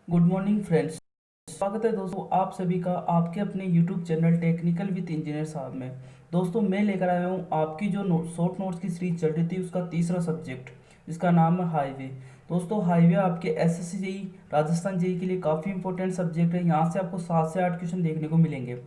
Good morning friends. स्वागत है दोस्तों आप सभी का आपके अपने YouTube channel technical with engineer साहब में। दोस्तों मैं लेकर आया हूँ आपकी जो शॉर्ट नोट्स की सीरीज चल रही थी उसका तीसरा सब्जेक्ट जिसका नाम है हाईवे। दोस्तों हाईवे आपके एसएससी जेई राजस्थान जेई के लिए काफ़ी इंपॉर्टेंट सब्जेक्ट है। यहाँ से आपको 7 से 8 क्वेश्चन देखने को मिलेंगे।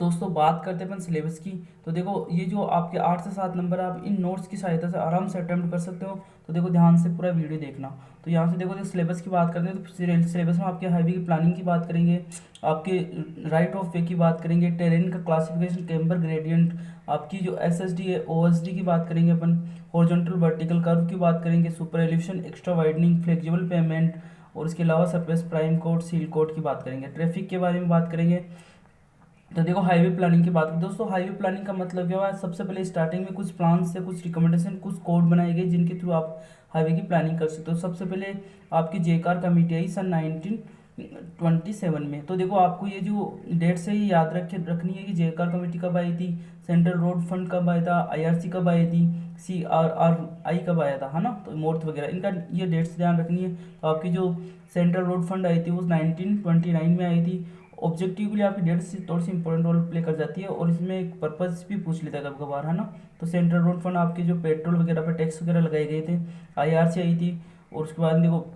दोस्तों बात करते हैं अपन सिलेबस की। तो देखो ये जो आपके 8 से 7 नंबर आप इन नोट्स की सहायता से आराम से अटेम्प्ट कर सकते हो। तो देखो ध्यान से पूरा वीडियो देखना। तो यहाँ से देखो जो सिलेबस की बात करते हैं तो सिलेबस में आपके हाईवे की प्लानिंग की बात करेंगे, आपके राइट ऑफ वे की बात करेंगे, टेरेन का क्लासिफिकेशन, कैम्बर ग्रेडियंट, आपकी जो एसएसडी है ओएसडी की बात करेंगे अपन, हॉरिजॉन्टल वर्टिकल कर्व की बात करेंगे, super elevation, extra widening, flexible pavement और इसके अलावा surface prime code, seal code की बात करेंगे, ट्रैफिक के बारे में बात करेंगे। तो देखो हाईवे प्लानिंग की बात करें दोस्तों, हाईवे प्लानिंग का मतलब क्या हुआ, सबसे पहले स्टार्टिंग में कुछ प्लान से कुछ रिकमेंडेशन कुछ कोड बनाए गए जिनके थ्रू आप हाईवे की प्लानिंग कर सकते हो। सबसे पहले आपकी जेकार कमेटी आई सन 1927 में। तो देखो आपको ये जो डेट से ही याद रखनी है कि जेकार कमेटी कब आई थी, सेंट्रल रोड फंड कब आया था, आईआरसी कब आई थी, CRRI कब आया था, है ना। तो मोर्थ वगैरह इनका ये डेट्स ध्यान रखनी है। तो आपकी जो सेंट्रल रोड फंड आई थी वो 1929 में आई थी। ऑब्जेक्टिव के लिए आपकी डेट से थोड़ी सी इंपॉर्टेंट रोल प्ले कर जाती है और इसमें एक पर्पज भी पूछ लेता है कभी कभार, है ना। तो सेंट्रल रोड फंड आपके जो पेट्रोल वगैरह पर टैक्स वगैरह लगाए गए थे, आईआरसी आई थी। और उसके बाद देखो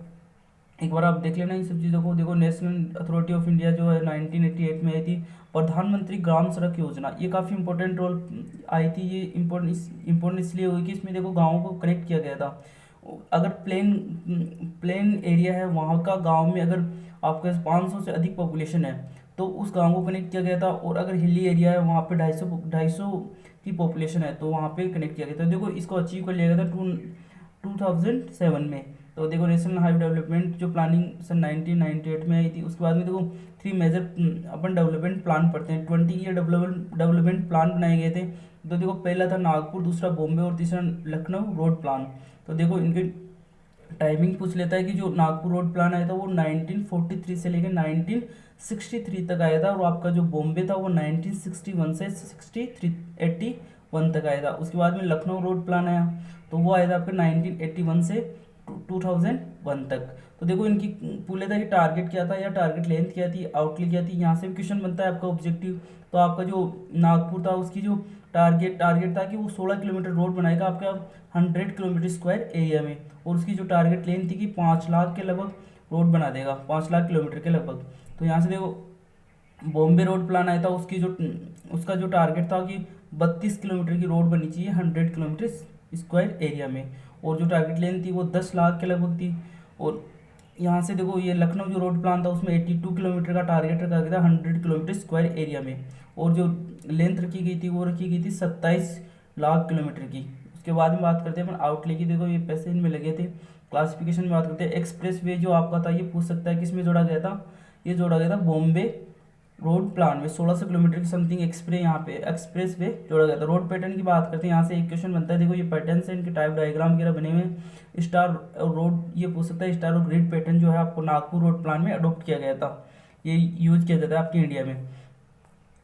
एक बार आप देख लेना इन सब चीज़ों को। देखो नेशनल अथॉरिटी ऑफ इंडिया जो है 1988 में आई थी। प्रधानमंत्री ग्राम सड़क योजना ये काफ़ी इंपॉर्टेंट रोल आई थी। ये इम्पोर्टेंट इसलिए हुई कि इसमें देखो गाँवों को कनेक्ट किया गया था। अगर प्लेन एरिया है वहाँ का गांव में अगर आपके 500 से अधिक पॉपुलेशन है तो उस गांव को कनेक्ट किया गया था। और अगर हिली एरिया है वहाँ पे 250 की पॉपुलेशन है तो वहाँ पे कनेक्ट किया गया था। देखो इसको अचीव कर लिया गया था 2007 में। तो देखो नेशनल हाईवे डेवलपमेंट जो प्लानिंग सन 1998 में आई थी। उसके बाद में देखो 3 मेजर अपन डेवलपमेंट प्लान पढ़ते हैं, 20 ईयर डेवलपमेंट प्लान बनाए गए थे। तो देखो पहला था नागपुर, दूसरा बॉम्बे और तीसरा लखनऊ रोड प्लान। तो देखो इनके टाइमिंग पूछ लेता है कि जो नागपुर रोड प्लान आया था वो 1943 से लेकर 1963 तक आया था और आपका जो बॉम्बे था वो 1961 से 81 तक आया था। उसके बाद में लखनऊ रोड प्लान आया तो वो आया था आपका 1981 से 2001 तक। तो देखो इनकी पूछ लेता है कि टारगेट क्या था या टारगेट लेंथ क्या थी, आउटले क्या थी। यहाँ से भी क्वेश्चन बनता है आपका ऑब्जेक्टिव। तो आपका जो नागपुर था उसकी जो टारगेट था कि वो 16 किलोमीटर रोड बनाएगा आपका 100 किलोमीटर स्क्वायर एरिया में। और उसकी जो टारगेट लेंथ थी कि 5 लाख के लगभग रोड बना देगा, 5 लाख किलोमीटर के लगभग। तो यहाँ से देखो बॉम्बे रोड प्लान आया था, उसका जो टारगेट था कि 32 किलोमीटर की रोड बनी चाहिए 100 किलोमीटर स्क्वायर एरिया में। और जो टारगेट लेंथ थी वो 10 लाख के लगभग थी। और यहाँ से देखो ये लखनऊ जो रोड प्लान था उसमें 82 किलोमीटर का टारगेट रखा गया था 100 किलोमीटर स्क्वायर एरिया में। और जो लेंथ रखी गई थी वो रखी गई थी 27 लाख किलोमीटर की। उसके बाद में बात करते हैं अपन आउटले की। देखो ये पैसे इनमें लगे थे। क्लासिफिकेशन में बात करते हैं, एक्सप्रेस वे जो आपका था ये पूछ सकता है किसमें जोड़ा गया था, ये जोड़ा गया था बॉम्बे रोड प्लान में। 1600 किलोमीटर की समथिंग एक्सप्रेस वे जोड़ा गया था। रोड पैटर्न की बात करते हैं, यहाँ से एक क्वेश्चन बनता है। देखो ये पैटर्न से इनके टाइप डायग्राम वगैरह बने हुए हैं। स्टार और रोड ये पूछ सकता है, स्टार और ग्रिड पैटर्न जो है आपको नागपुर रोड प्लान में अडोप्ट किया गया था, ये यूज किया जाता है आपके इंडिया में।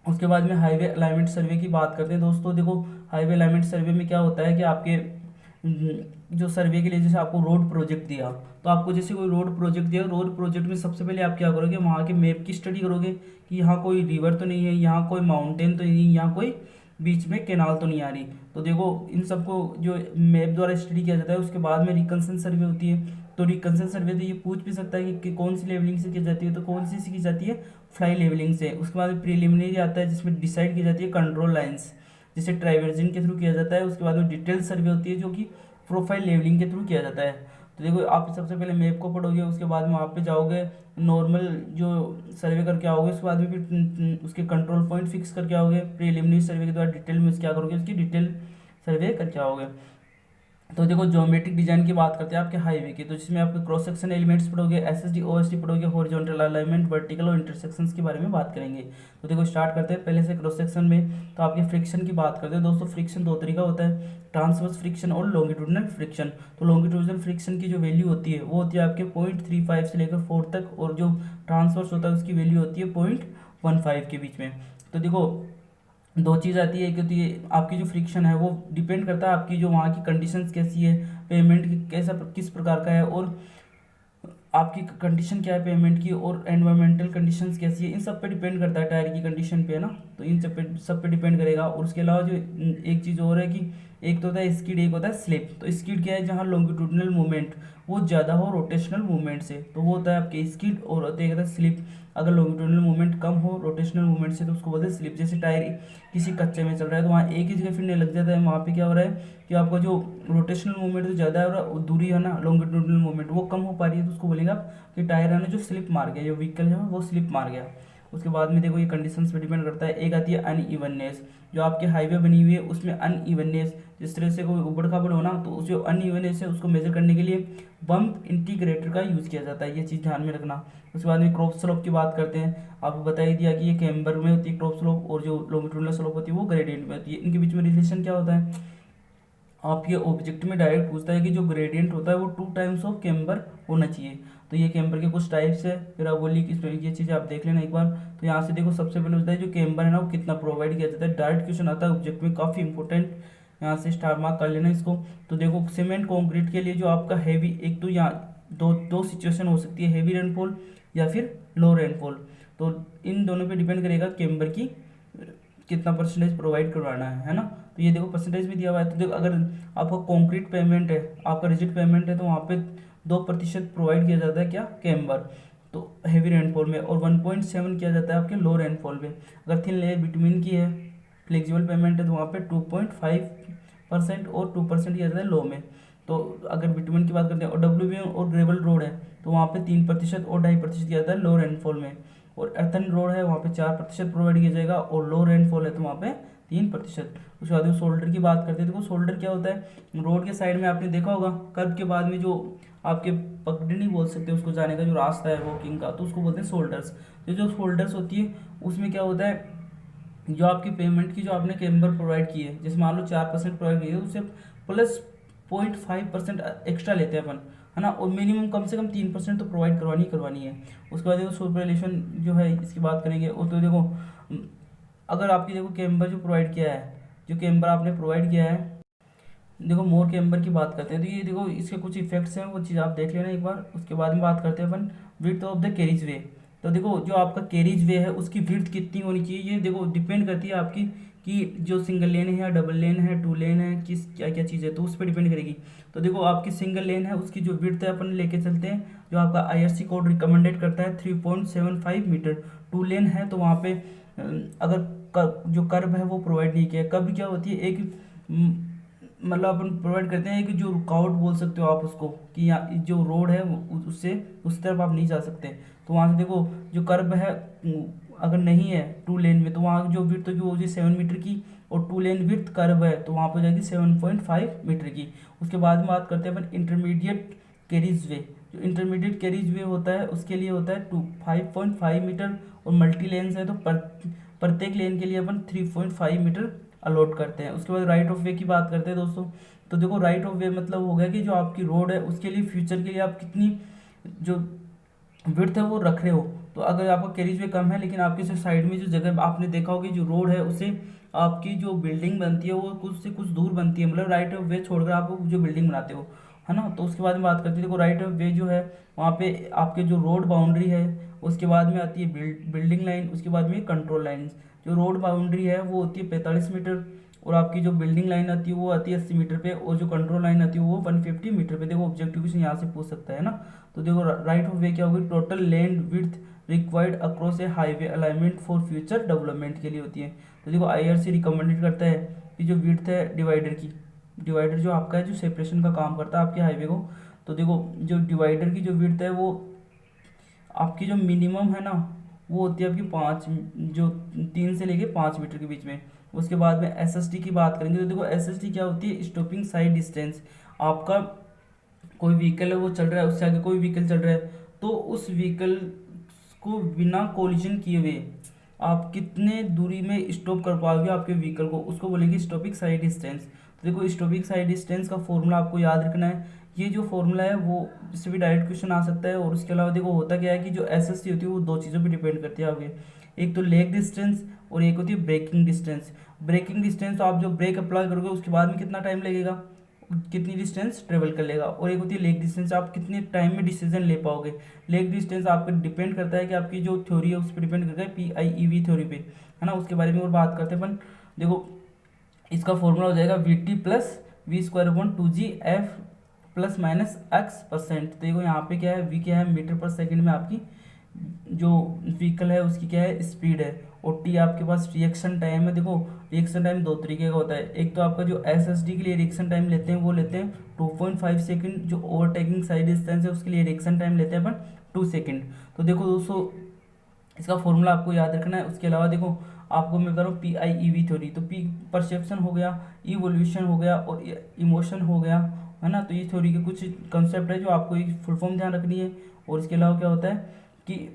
उसके बाद में हाईवे अलाइनमेंट सर्वे की बात करते हैं दोस्तों। देखो हाईवे अलाइनमेंट सर्वे में क्या होता है कि आपके जो सर्वे के लिए जैसे आपको रोड प्रोजेक्ट दिया, तो आपको जैसे कोई रोड प्रोजेक्ट दिया, रोड प्रोजेक्ट में सबसे पहले आप क्या करोगे, वहाँ के मैप की स्टडी करोगे कि यहाँ कोई रिवर तो नहीं है, यहाँ कोई माउंटेन तो नहीं है, यहाँ कोई बीच में कैनाल तो नहीं आ रही। तो देखो इन सबको जो मैप द्वारा स्टडी किया जाता है। उसके बाद में रिकंसन सर्वे होती है। तो रिकंसन सर्वे तो ये पूछ भी सकता है कि कौन सी लेवलिंग से की जाती है, तो कौन सी की जाती है, फ्लाई लेवलिंग से। उसके बाद प्रीलिमिनरी आता है जिसमें डिसाइड की जाती है कंट्रोल लाइंस, जिसे ट्राइवर्जन के थ्रू किया जाता है। उसके बाद में डिटेल सर्वे होती है जो कि प्रोफाइल लेवलिंग के थ्रू किया जाता है। तो देखो आप सबसे पहले मैप को पढ़ोगे, उसके बाद में वहाँ पे जाओगे, नॉर्मल जो सर्वे करके आओगे, उसके बाद में फिर उसके कंट्रोल पॉइंट फिक्स करके आओगे। प्रीलिमिनरी सर्वे के द्वारा डिटेल में क्या करोगे, उसकी डिटेल सर्वे करके आओगे। तो देखो ज्योमेट्रिक डिजाइन की बात करते हैं आपके हाईवे की, तो जिसमें आपके क्रॉस सेक्शन एलिमेंट्स पढ़ोगे, एसएसडी ओएसडी पढ़ोगे, हॉरिजॉन्टल अलाइनमेंट, वर्टिकल और इंटरसेक्शंस के बारे में बात करेंगे। तो देखो स्टार्ट करते हैं पहले से क्रॉस सेक्शन में। तो आपके फ्रिक्शन की बात करते हैं दोस्तों। फ्रिक्शन दो तरीका होता है, ट्रांसवर्स फ्रिक्शन और लॉन्गिट्यूडनल फ्रिक्शन। तो लॉन्गिट्यूडनल फ्रिक्शन की जो वैल्यू होती है वो होती है आपके 0.35 से लेकर 4 तक, और जो ट्रांसवर्स होता है उसकी वैल्यू होती है 0.15 के बीच में। तो देखो दो चीज़ आती है, क्योंकि आपकी जो फ्रिक्शन है वो डिपेंड करता है आपकी जो वहाँ की कंडीशंस कैसी है, पेमेंट कैसा किस प्रकार का है, और आपकी कंडीशन क्या है पेमेंट की, और एनवायरमेंटल कंडीशंस कैसी है, इन सब पे डिपेंड करता है टायर की कंडीशन पे, है ना। तो इन सब पे डिपेंड करेगा। और उसके अलावा जो एक चीज़ और है कि एक तो होता है स्किड, एक होता है स्लिप। तो स्किड क्या है, जहाँ लॉन्गिट्यूडनल मूवमेंट वो ज़्यादा हो रोटेशनल मूवमेंट से, तो वो होता है आपके स्किड। और होता है स्लिप, अगर लॉन्गिट्यूडनल मूवमेंट कम हो रोटेशनल मूवमेंट से, तो उसको बोलते हैं स्लिप। जैसे टायर किसी कच्चे में चल रहा है तो वहाँ एक ही जगह फिरने लग जाता है, वहाँ पे क्या हो रहा है कि आपका जो रोटेशनल मूवमेंट तो ज़्यादा है और दूरी है ना लॉन्गिट्यूडनल मूवमेंट वो कम हो पा रही है, तो उसको बोलेंगे आप कि टायर है ना जो स्लिप मार गया, जो व्हीकल है वो स्लिप मार गया। उसके बाद में देखो ये कंडीशंस पे डिपेंड करता है। एक आती है अनइवननेस, जो आपके हाईवे बनी हुई है उसमें अनइवननेस, जिस तरह से कोई उबड़ खाबड़ हो ना, तो उस जो अनइवननेस है उसको मेजर करने के लिए बम्प इंटीग्रेटर का यूज़ किया जाता है, ये चीज़ ध्यान में रखना। उसके बाद में क्रॉप स्लोप की बात करते हैं। आपको बता ही दिया कि ये कैम्बर में होती है क्रॉप स्लोप, और जो लॉन्गिट्यूडनल स्लोप होती है वो ग्रेडियंट में होती है। इनके बीच में रिलेशन क्या होता है, आप ये ऑब्जेक्ट में डायरेक्ट पूछता है कि जो ग्रेडियंट होता है वो 2 टाइम्स ऑफ कैम्बर होना चाहिए। तो ये कैम्बर के कुछ टाइप्स है, फिर आप बोलिए कि ये चीज़ आप देख लेना एक बार। तो यहाँ से देखो सबसे पहले होता है जो कैम्बर है ना वो कितना प्रोवाइड किया जाता है, डायरेक्ट क्वेश्चन आता है ऑब्जेक्ट में, काफ़ी इंपॉर्टेंट। यहाँ से स्टार मार्क कर लेना इसको। तो देखो सीमेंट कॉन्क्रीट के लिए जो आपका हैवी, एक तो यहाँ दो दो सिचुएशन हो सकती है, हैवी रेनफॉल या फिर लो रेनफॉल। तो इन दोनों पे डिपेंड करेगा कैम्बर की कितना परसेंटेज प्रोवाइड करवाना है ना। तो ये देखो परसेंटेज भी दिया हुआ है। तो देखो अगर आपका कॉन्क्रीट पेमेंट है, आपका रिजिड पेमेंट है, तो वहाँ पे 2% प्रोवाइड किया जाता है क्या, कैम्बर, तो हैवी रेनफॉल में, और 1.7 किया जाता है आपके लो रेनफॉल में। अगर थिन लेयर बिटवीन की है, फ्लेक्सिबल पेमेंट है, तो वहाँ पे 2.5% और 2% किया जाता है लो में। तो अगर बिटवीन की बात करते हैं, और डब्ल्यू और ग्रेवल रोड है तो वहाँ पे 3% और 2.5% किया जाता है लो रेनफॉल में। और अर्थन रोड है वहाँ पे 4% प्रोवाइड किया जाएगा, और लो रेनफॉल है तो वहाँ पे 3%। उसके बाद में शोल्डर की बात करते हैं। देखो शोल्डर क्या होता है, रोड के साइड में आपने देखा होगा कर्व के बाद में जो आपके पगडंडी बोल सकते हैं उसको जाने का जो रास्ता है वॉकिंग का, तो उसको बोलते हैं शोल्डर्स। तो जो शोल्डर्स होती है उसमें क्या होता है, जो आपकी पेमेंट की जो आपने कैम्बर प्रोवाइड की है, जैसे मान लो 4% प्रोवाइड की है, उससे प्लस 0.5% एक्स्ट्रा लेते हैं अपन, है ना। और मिनिमम कम से कम 3% तो प्रोवाइड करवानी है। उसके बाद देखो सुपरलेशन जो है इसकी बात करेंगे। वो तो देखो अगर आपकी देखो कैम्बर जो प्रोवाइड किया है, जो कैम्बर आपने प्रोवाइड किया है, देखो मोर कैम्बर की बात करते हैं तो ये देखो इसके कुछ इफेक्ट्स हैं, वो चीज़ आप देख लेना एक बार। उसके बाद में बात करते हैं अपन विड्थ ऑफ द कैरिज वे। तो देखो जो आपका कैरिज वे है उसकी विड्थ कितनी होनी चाहिए, ये देखो डिपेंड करती है आपकी कि जो सिंगल लेन है या डबल लेन है, 2 लेन है, किस क्या क्या चीज़ है, तो उस पर डिपेंड करेगी। तो देखो आपकी सिंगल लेन है उसकी जो विड्थ है अपन लेके चलते हैं, जो आपका आईआरसी कोड रिकमेंडेड करता है 3.75 मीटर। 2 लेन है तो वहाँ पे अगर जो कर्व है वो प्रोवाइड नहीं किया। कर्व क्या होती है, एक मतलब अपन प्रोवाइड करते हैं कि जो रुकावट बोल सकते हो आप उसको, कि यहाँ जो रोड है उससे उस तरफ आप नहीं जा सकते। तो वहाँ से देखो जो कर्व है अगर नहीं है 2 लेन में, तो वहाँ जो विड्थ जो होगी 7 मीटर की, और 2 लेन विड्थ कर्व है तो वहाँ पर जाएगी 7.5 मीटर की। उसके बाद में बात करते हैं अपन इंटरमीडिएट कैरिज वे। जो इंटरमीडिएट कैरिज वे होता है उसके लिए होता है 5.5 मीटर, और मल्टी लेन्स है तो प्रत्येक लेन के लिए अपन 3.5 मीटर अलॉट करते हैं। उसके बाद राइट ऑफ वे की बात करते हैं दोस्तों। तो देखो राइट ऑफ वे मतलब हो गया कि जो आपकी रोड है उसके लिए फ्यूचर के लिए आप कितनी जो विड्थ है वो रख रहे हो। तो अगर आपका कैरिज वे कम है लेकिन आपके से साइड में जो जगह आपने देखा होगी जो रोड है उससे आपकी जो बिल्डिंग बनती है वो कुछ से कुछ दूर बनती है, मतलब राइट ऑफ वे छोड़कर आप जो बिल्डिंग बनाते हो, है ना। तो उसके बाद में बात करते हैं, देखो राइट ऑफ वे जो है वहाँ पे आपके जो रोड बाउंड्री है उसके बाद में आती है बिल्डिंग लाइन, उसके बाद में कंट्रोल लाइन। जो रोड बाउंड्री है वो होती है 45 मीटर, और आपकी जो बिल्डिंग लाइन आती है वो आती है 80 मीटर पे, और जो कंट्रोल लाइन आती है वो 150 मीटर पे। देखो ऑब्जेक्टिव क्वेश्चन यहाँ से पूछ सकता है ना। तो देखो राइट ऑफ वे क्या होगी, total land width required across A highway alignment for future development के लिए होती है। तो देखो आईआरसी रिकमेंडेड करता है कि जो विड्थ है डिवाइडर की, डिवाइडर जो आपका है जो सेपरेशन का काम करता है आपके हाईवे को, तो देखो जो डिवाइडर की जो विड्थ है वो आपकी जो मिनिमम है ना वो होती है आपकी 5, जो 3 से लेके 5 मीटर के बीच में। उसके बाद में एसएसटी की बात करेंगे तो देखो एसएसटी क्या होती है, स्टॉपिंग साइड डिस्टेंस। आपका कोई व्हीकल है वो चल रहा है, उससे आगे कोई व्हीकल चल रहा है, तो उस व्हीकल को बिना कोलिजन किए हुए आप कितने दूरी में स्टॉप कर पाओगे आपके व्हीकल को, उसको बोलेंगे स्टॉपिंग साइड डिस्टेंस। तो देखो स्टॉपिंग साइड डिस्टेंस का फॉर्मूला आपको याद रखना है। ये जो फॉर्मूला है वो इससे भी डायरेक्ट क्वेश्चन आ सकता है। और उसके अलावा देखो होता क्या है कि जो एसएसटी होती है वो 2 चीज़ों पे डिपेंड करती है आगे, एक तो लेग डिस्टेंस और एक होती है ब्रेकिंग डिस्टेंस। ब्रेकिंग डिस्टेंस तो आप जो ब्रेक अप्लाई करोगे उसके बाद में कितना टाइम लगेगा, कितनी डिस्टेंस ट्रेवल कर लेगा, और एक होती है लेग डिस्टेंस, आप कितने टाइम में डिसीजन ले पाओगे। लेग डिस्टेंस आपके डिपेंड करता है कि आपकी जो थ्योरी है उस पर डिपेंड करता है, PIEV थ्योरी पे, है ना। उसके बारे में और बात करते हैं अपन। देखो इसका फॉर्मूला हो जाएगा VT plus V²/2G/F plus minus x%। तो देखो यहाँ पे क्या है, V क्या है, मीटर पर सेकंड में आपकी जो व्हीकल है उसकी क्या है, स्पीड है, और टी आपके पास रिएक्शन टाइम है। देखो रिएक्शन टाइम दो तरीके का होता है, एक तो आपका जो SSD के लिए रिएक्शन टाइम लेते हैं वो लेते हैं 2.5 सेकंड, जो ओवरटेकिंग साइड डिस्टेंस है उसके लिए रिएक्शन टाइम लेते हैं अपन 2 सेकंड। तो देखो दोस्तों इसका फॉर्मूला आपको याद रखना है। उसके अलावा देखो आपको मैं बता रहा हूँ PIEV थ्योरी, तो P परसेप्शन हो गया, इवोल्यूशन हो गया, और इमोशन हो गया, है ना। तो ये थ्योरी के कुछ कंसेप्ट है जो आपको एक फुल फॉर्म ध्यान रखनी है। और इसके अलावा क्या होता है कि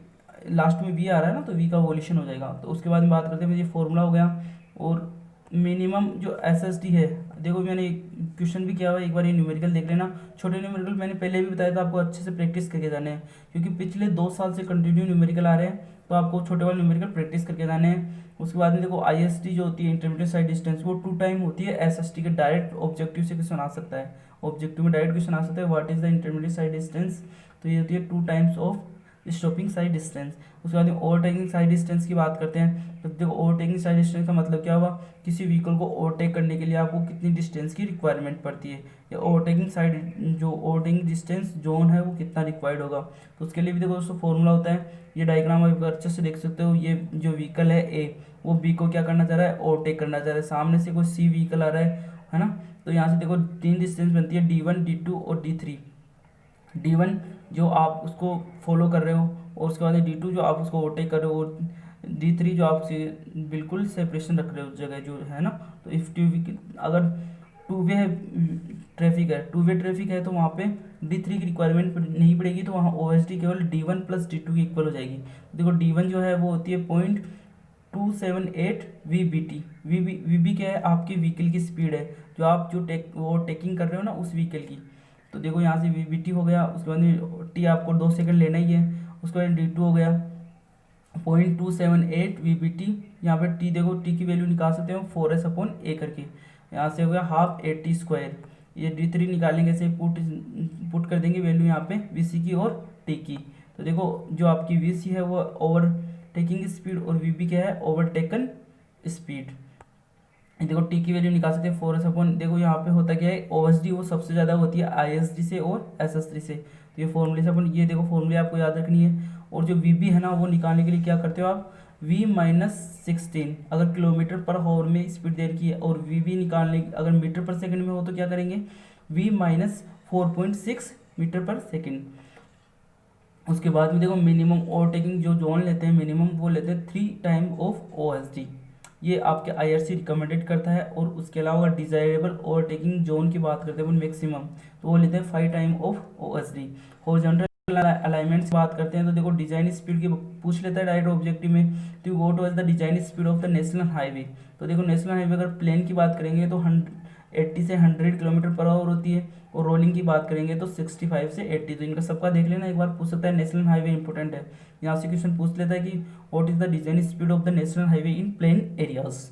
लास्ट में V आ रहा है ना, तो V का वोल्यूशन हो जाएगा। तो उसके बाद में बात करते हैं, ये फॉर्मूला हो गया। और मिनिमम जो SSD है, देखो मैंने क्वेश्चन भी किया हुआ है, एक बार ये न्यूमेरिकल देख लेना। छोटे न्यूमेरिकल मैंने पहले भी बताया था, आपको अच्छे से प्रैक्टिस करके जाने हैं, क्योंकि पिछले 2 साल से कंटिन्यू न्यूमेरिकल आ रहे हैं, तो आपको छोटे वाले न्यूमेरिकल प्रैक्टिस करके जाने हैं। उसके बाद में देखो ISD जो होती है, इंटरमीडिएट साइड डिस्टेंस, वो 2 टाइम होती है SSD के। डायरेक्ट ऑब्जेक्टिव से क्वेश्चन आ सकता है, ऑब्जेक्टिव में डायरेक्ट क्वेश्चन आ सकता है, what is the intermediate side distance. तो ये होती है 2 times of stopping side distance. उसके बाद ओवरटेकिंग साइड डिस्टेंस की बात करते हैं। तो देखो ओवरटेकिंग साइड डिस्टेंस का मतलब क्या हुआ, किसी व्हीकल को ओवरटेक करने के लिए आपको कितनी डिस्टेंस की रिक्वायरमेंट पड़ती है, या ओवरटेकिंग साइड जो ओवरटेकिंग डिस्टेंस जोन है वो कितना रिक्वायर्ड होगा। तो उसके लिए भी देखो दोस्तों फॉर्मूला होता है, ये डायग्राम आप अच्छे से देख सकते हो। ये जो व्हीकल है A, वो B को क्या करना चाह रहा है, ओवरटेक करना चाह रहा है। सामने से कोई C व्हीकल आ रहा है ना। तो यहाँ से देखो 3 डिस्टेंस बनती है, D1 D2 और D3। D1 जो आप उसको फॉलो कर रहे हो, और उसके बाद D2 जो आप उसको ओवरटेक कर रहे हो, और D3 जो आप बिल्कुल सेपरेशन रख रहे हो उस जगह जो है ना। तो इफ अगर टू वे ट्रैफिक है तो वहाँ पे D3 की रिक्वायरमेंट नहीं पड़ेगी, तो वहाँ OSD केवल D1 प्लस D2 की इक्वल हो जाएगी। देखो D1 जो है वो होती है 0.278 VBT। VB क्या है, आपकी व्हीकल की स्पीड है, जो आप जो टेकिंग कर रहे हो ना उस व्हीकल की। तो देखो यहाँ से VBT हो गया। उसके बाद में टी आपको 2 सेकंड लेना ही है। उसके बाद D2 हो गया 0.278 VBT। यहाँ पे टी देखो, टी की वैल्यू निकाल सकते हो 4S/A करके। यहाँ से हो गया हाफ AT²। ये D3 निकालेंगे, से पुट कर देंगे वैल्यू यहाँ पे VC की और टी की। तो देखो जो आपकी VC है वो ओवरटेकिंग स्पीड, और VB क्या है, ओवरटेकन स्पीड। देखो टी की वैल्यू निकाल सकते हैं 4S/। देखो यहाँ पे होता क्या है, OSD वो सबसे ज़्यादा होती है ISD से और SS3 से। तो ये फॉर्मूले से अपन, ये देखो फॉर्मूले आपको याद रखनी है। और जो VB है ना, वो निकालने के लिए क्या करते हो आप, V-16 अगर किलोमीटर पर आवर में स्पीड दे रखी है, और VB निकालने अगर मीटर पर सेकंड में हो तो क्या करेंगे, V-4.6 मीटर पर सेकंड। उसके बाद में देखो मिनिमम ओवरटेकिंग जो जोन लेते हैं, मिनिमम वो लेते हैं 3 टाइम ऑफ OSD। ये आपके IRC रिकमेंडेड करता है। और उसके अलावा अगर डिजायरेबल ओवरटेकिंग जोन की बात करते हैं मैक्सिमम, तो वो लेते हैं 5 time of OSD। Horizontal alignment की बात करते हैं, तो देखो डिजाइन स्पीड की पूछ लेता है डायरेक्ट ऑब्जेक्टिव में। तो what was the design speed of the national highway. तो देखो नेशनल हाईवे अगर प्लेन की बात करेंगे तो 80 से 100 किलोमीटर पर आवर होती है, और रोलिंग की बात करेंगे तो 65 से 80। तो इनका सबका देख लेना एक बार, पूछ सकता है। नेशनल हाईवे इंपॉर्टेंट है, यहाँ से क्वेश्चन पूछ लेता है कि what is the design speed of the national highway in plain areas.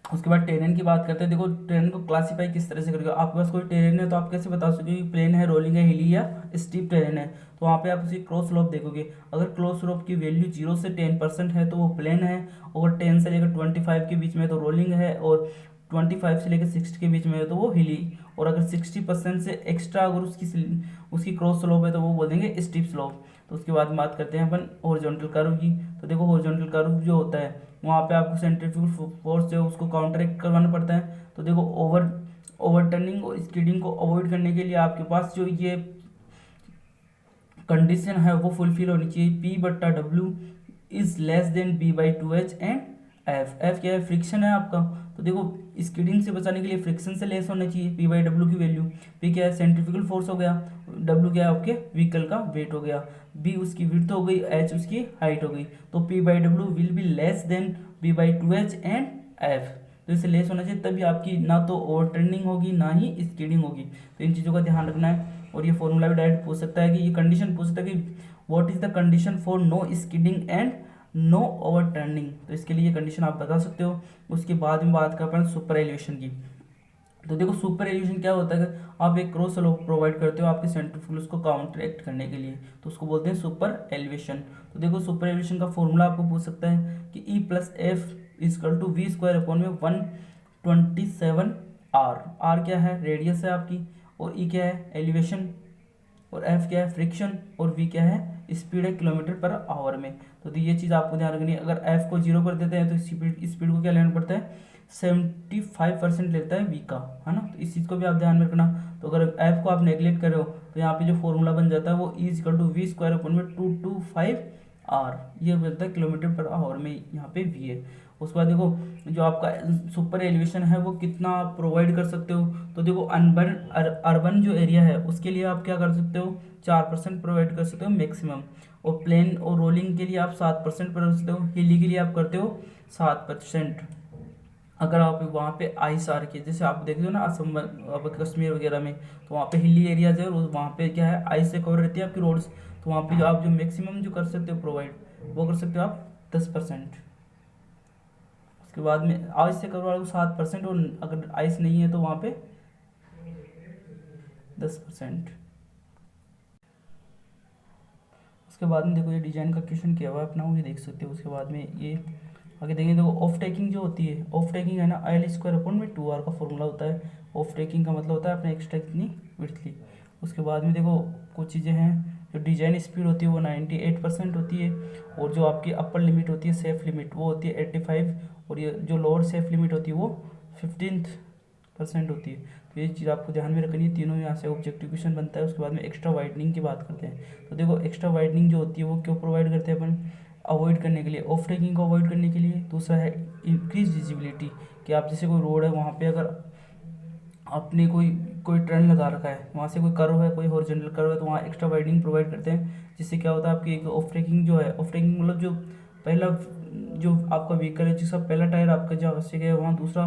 उसके बाद टेरेन की बात करते हैं। देखो टेरेन को क्लासीफाई किस तरह से करेगा, आपके पास कोई टेरेन है तो आप कैसे बता सकते हो कि प्लेन है, रोलिंग है, हिली या स्टीप टेरेन है। तो वहाँ पे आप उसकी क्रॉस स्लोप देखोगे, अगर क्रॉस स्लोप की वैल्यू 0 से 10% है तो वो प्लेन है, और 10 से लेकर 25 के बीच में तो रोलिंग है, और 25 से लेकर 60 के बीच में है तो वो हिली। और अगर 60% से एक्स्ट्रा अगर उसकी क्रॉस स्लोप है तो वो बोल देंगे स्टीप स्लोप। तो उसके बाद बात करते हैं अपन हॉरिजॉन्टल कर्व की। तो देखो हॉरिजॉन्टल कर्व जो होता है वहाँ पे आपको सेंट्रीफ्यूगल फोर्स जो है उसको काउंटरएक्ट करवाना पड़ता है। तो देखो ओवरटर्निंग और स्कीडिंग को अवॉइड करने के लिए आपके पास जो ये कंडीशन है वो फुलफिल होनी चाहिए, P/W is less than B/2H and F क्या है, फ्रिक्शन है आपका। तो देखो स्कीडिंग से बचाने के लिए फ्रिक्शन से लेस होना चाहिए P/W की वैल्यू। P क्या है, सेंट्रीफ्यूगल फोर्स हो गया, W क्या है आपके व्हीकल का वेट हो गया, B उसकी विड्थ हो गई, H उसकी हाइट हो गई। तो P/W will be less than B/2H and F। तो इससे लेस होना चाहिए, तभी आपकी ना तो ओवरटर्निंग होगी ना ही स्कीडिंग होगी। तो इन चीज़ों का ध्यान रखना है। और ये फॉर्मूला भी डायरेक्ट पूछ सकता है कि ये कंडीशन पूछ सकता है कि what is the condition for no skidding and no overturning. तो इसके लिए ये कंडीशन आप बता सकते हो। उसके बाद में बात कर पाए सुपर एलिवेशन की। तो देखो सुपर एलिवेशन क्या होता है कि आप एक क्रॉस स्लोप प्रोवाइड करते हो आपके सेंट्रीफ्यूगल्स को काउंटरएक्ट करने के लिए, तो उसको बोलते हैं सुपर एलिवेशन। तो देखो सुपर एलिवेशन का फॉर्मूला आपको पूछ सकता है कि e plus f is equal to we square upon में 127 आर। आर क्या है, रेडियस है आपकी, और ई क्या है, एलिवेशन, और एफ क्या है, फ्रिक्शन, और वी क्या है, स्पीड है किलोमीटर पर आवर में। तो ये चीज़ आपको ध्यान रखनी है। अगर एफ को जीरो कर देते हैं तो स्पीड स्पीड को क्या लेना पड़ता है, 75% लेता है वी का, है ना। तो इस चीज़ को भी आप ध्यान में रखना। तो अगर एफ को आप नेग्लेक्ट कर रहे हो तो यहाँ पे जो फॉर्मूला बन जाता है वो e equal to we square upon में 225 आर, ये बनता है किलोमीटर पर आवर में, यहाँ पे वी है। उसके बाद देखो जो आपका सुपर एलिवेशन है वो कितना आप प्रोवाइड कर सकते हो। तो देखो अनबन अर्बन जो एरिया है उसके लिए आप क्या कर सकते हो, 4% प्रोवाइड कर सकते हो मैक्सिमम, और प्लेन और रोलिंग के लिए आप 7% कर सकते हो, हिली के लिए आप करते हो 7%। अगर आप वहाँ पे आइस आ रखी है, जैसे आप देखते हो ना असम अब कश्मीर वगैरह में, तो वहाँ पे हिली एरियाज है और वहाँ पे क्या है, आइस से कवर रहती है आपकी रोड्स। तो वहाँ पे जो आप जो मैक्सिमम जो कर सकते हो प्रोवाइड, वो कर सकते हो आप 10%। उसके बाद में आइस से कवर वाले को 7%, और अगर आइस नहीं है तो वहाँ पे 10%। उसके बाद में देखो ये डिजाइन का क्वेश्चन किया हुआ है अपना, वो ये देख सकते हो। उसके बाद में ये आगे देखेंगे, देखो ऑफ टेकिंग जो होती है, ऑफ टेकिंग है ना, एल स्क्वायर अपॉन में 2r का फॉर्मूला होता है। ऑफ टेकिंग का मतलब होता है अपने एक्स्ट्रा कितनी विड्थ ली। उसके बाद में देखो कुछ चीज़ें हैं, जो डिजाइन स्पीड होती है वो 98% होती है, और जो आपकी अपर लिमिट होती है सेफ लिमिट वो होती है 85, और ये जो लोअर सेफ लिमिट होती है वो 15% होती है। तो ये चीज़ आपको ध्यान में रखनी है। तीनों यहाँ से ऑब्जेक्टिव क्वेश्चन बनता है। उसके बाद में एक्स्ट्रा वाइडनिंग की बात करते हैं। तो देखो एक्स्ट्रा वाइडनिंग जो होती है वो क्यों प्रोवाइड करते हैं अपन, अवॉइड करने के लिए, ऑफ टेकिंग को अवॉइड करने के लिए। दूसरा है इंक्रीज विजिबिलिटी, कि आप जैसे कोई रोड है वहाँ पे अगर आपने कोई कोई टर्न लगा रखा है, वहाँ से कोई कर्व है, कोई हॉरिजॉन्टल कर्व है, तो वहाँ एक्स्ट्रा वाइडनिंग प्रोवाइड करते हैं। जिससे क्या होता है आपकी एक ऑफ टेकिंग जो है, ऑफ टेकिंग मतलब जो पहला जो आपका व्हीकल है जिसका पहला टायर आपका जहाँ से गया वहाँ दूसरा